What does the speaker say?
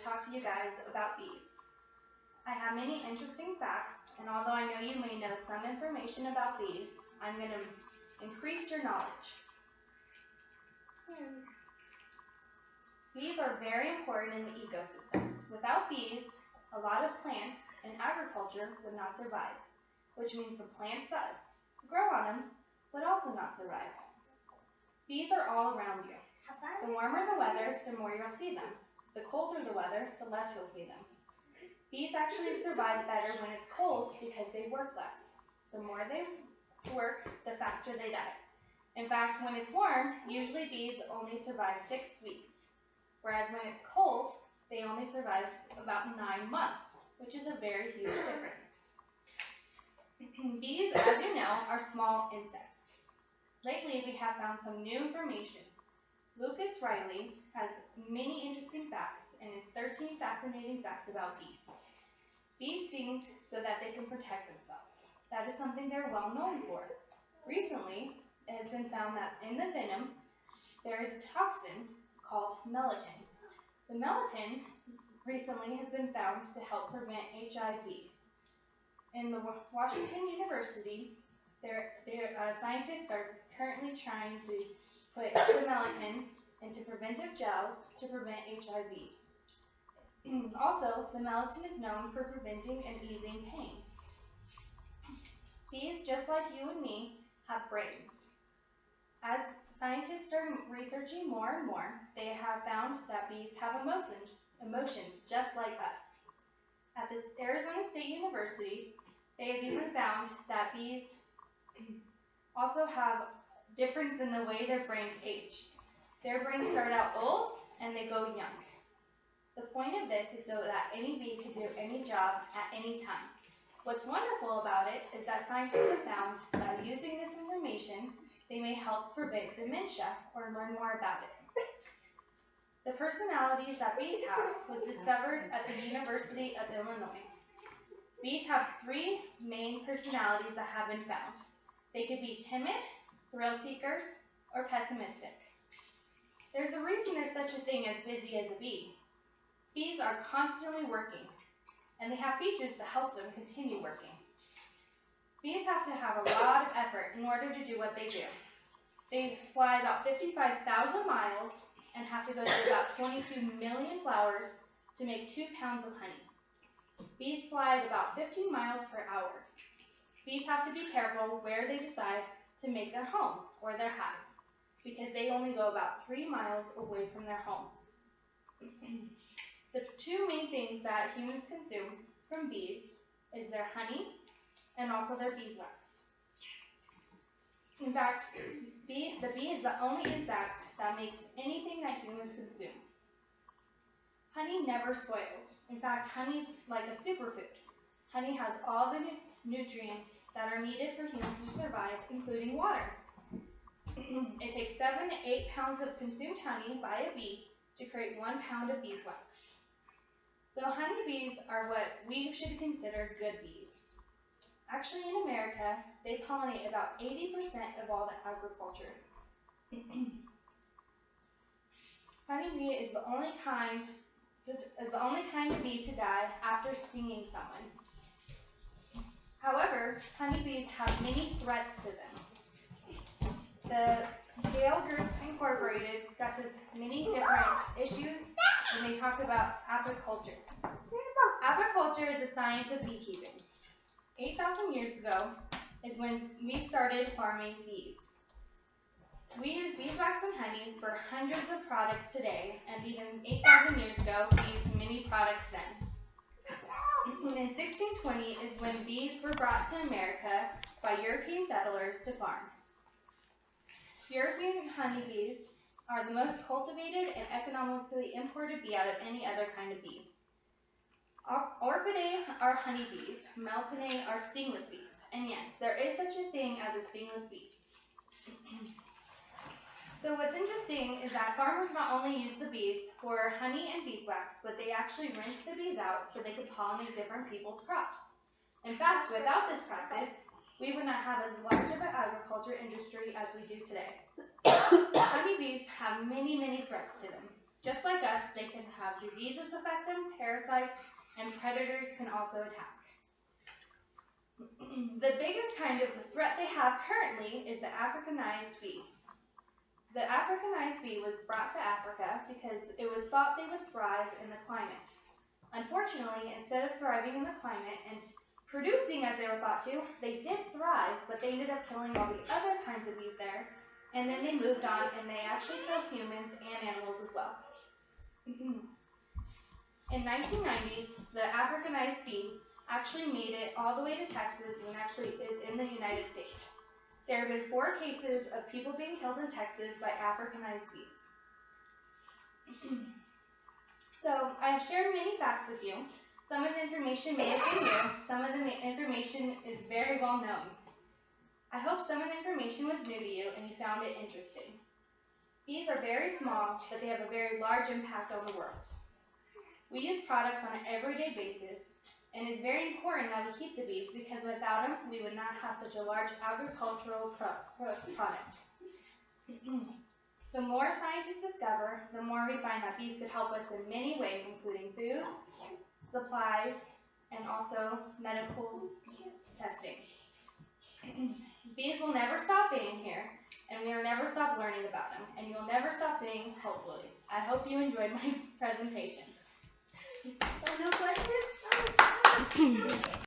talk to you guys about bees. I have many interesting facts, and although I know you may know some information about bees, I'm going to increase your knowledge. Bees are very important in the ecosystem. Without bees, a lot of plants and agriculture would not survive, which means the plants that grow on them would also not survive. Bees are all around you. The warmer the weather, the more you'll see them. The colder the weather, the less you'll see them. Bees actually survive better when it's cold because they work less. The more they work, the faster they die. In fact, when it's warm, usually bees only survive 6 weeks. Whereas when it's cold, they only survive about 9 months, which is a very huge difference. Bees, as you know, are small insects. Lately, we have found some new information. Lucas Riley has many interesting facts in his 13 fascinating facts about bees. Bees sting so that they can protect themselves. That is something they're well known for. Recently, it has been found that in the venom, there is a toxin called melatonin. The melatonin recently has been found to help prevent HIV. In the Washington University, scientists are currently trying to put the melatonin into preventive gels to prevent HIV. Also, the melatonin is known for preventing and easing pain. Bees, just like you and me, have brains. As scientists are researching more and more, they have found that bees have emotions just like us. At the Arizona State University, they have even found that bees also have difference in the way their brains age. Their brains start out old and they go young. The point of this is so that any bee can do any job at any time. What's wonderful about it is that scientists have found that using this information, they may help prevent dementia or learn more about it. The personalities that bees have was discovered at the University of Illinois. Bees have 3 main personalities that have been found. They could be timid, thrill seekers, or pessimistic. There's a reason there's such a thing as busy as a bee. Bees are constantly working, and they have features that help them continue working. Bees have to have a lot of effort in order to do what they do. They fly about 55,000 miles and have to go through about 22 million flowers to make 2 pounds of honey. Bees fly at about 15 miles per hour. Bees have to be careful where they decide to make their home or their hive, because they only go about 3 miles away from their home. The 2 main things that humans consume from bees is their honey and also their beeswax. In fact, the bee is the only insect that makes anything that humans consume. Honey never spoils. In fact, honey is like a superfood. Honey has all the nutrients that are needed for humans to survive, including water. It takes 7 to 8 pounds of consumed honey by a bee to create 1 pound of beeswax. So honeybees are what we should consider good bees. Actually, in America, they pollinate about 80% of all the agriculture. Honeybee is the only kind of bee to die after stinging someone. However, honeybees have many threats to them. The Gale Group Incorporated discusses many different issues when they talk about apiculture. Apiculture is the science of beekeeping. 8,000 years ago is when we started farming bees. We use beeswax and honey for hundreds of products today, and even 8,000 years ago, we used many products then. In 1620 is when bees were brought to America by European settlers to farm. European honeybees are the most cultivated and economically imported bee out of any other kind of bee. Orchidae are honeybees, Melpomene are stingless bees, and yes, there is such a thing as a stingless bee. So what's interesting is that farmers not only use the bees for honey and beeswax, but they actually rent the bees out so they could pollinate different people's crops. In fact, without this practice, we would not have as large of an agriculture industry as we do today. Honeybees have many, many threats to them. Just like us, they can have diseases affect them, parasites, and predators can also attack. The biggest kind of threat they have currently is the Africanized bee. The Africanized bee was brought to Africa because it was thought they would thrive in the climate. Unfortunately, instead of thriving in the climate and producing as they were thought to, they did thrive, but they ended up killing all the other kinds of bees there, and then they moved on and they actually killed humans and animals as well. In 1990s, the Africanized bee actually made it all the way to Texas and actually is in the United States. There have been 4 cases of people being killed in Texas by Africanized bees. So I've shared many facts with you. Some of the information may have been new. Some of the information is very well known. I hope some of the information was new to you and you found it interesting. Bees are very small, but they have a very large impact on the world. We use products on an everyday basis, and it's very important that we keep the bees because without them, we would not have such a large agricultural product. The more scientists discover, the more we find that bees could help us in many ways, including food, supplies, and also medical testing. Bees will never stop being here, and we will never stop learning about them, and you will never stop saying, hopefully. I hope you enjoyed my presentation. No questions?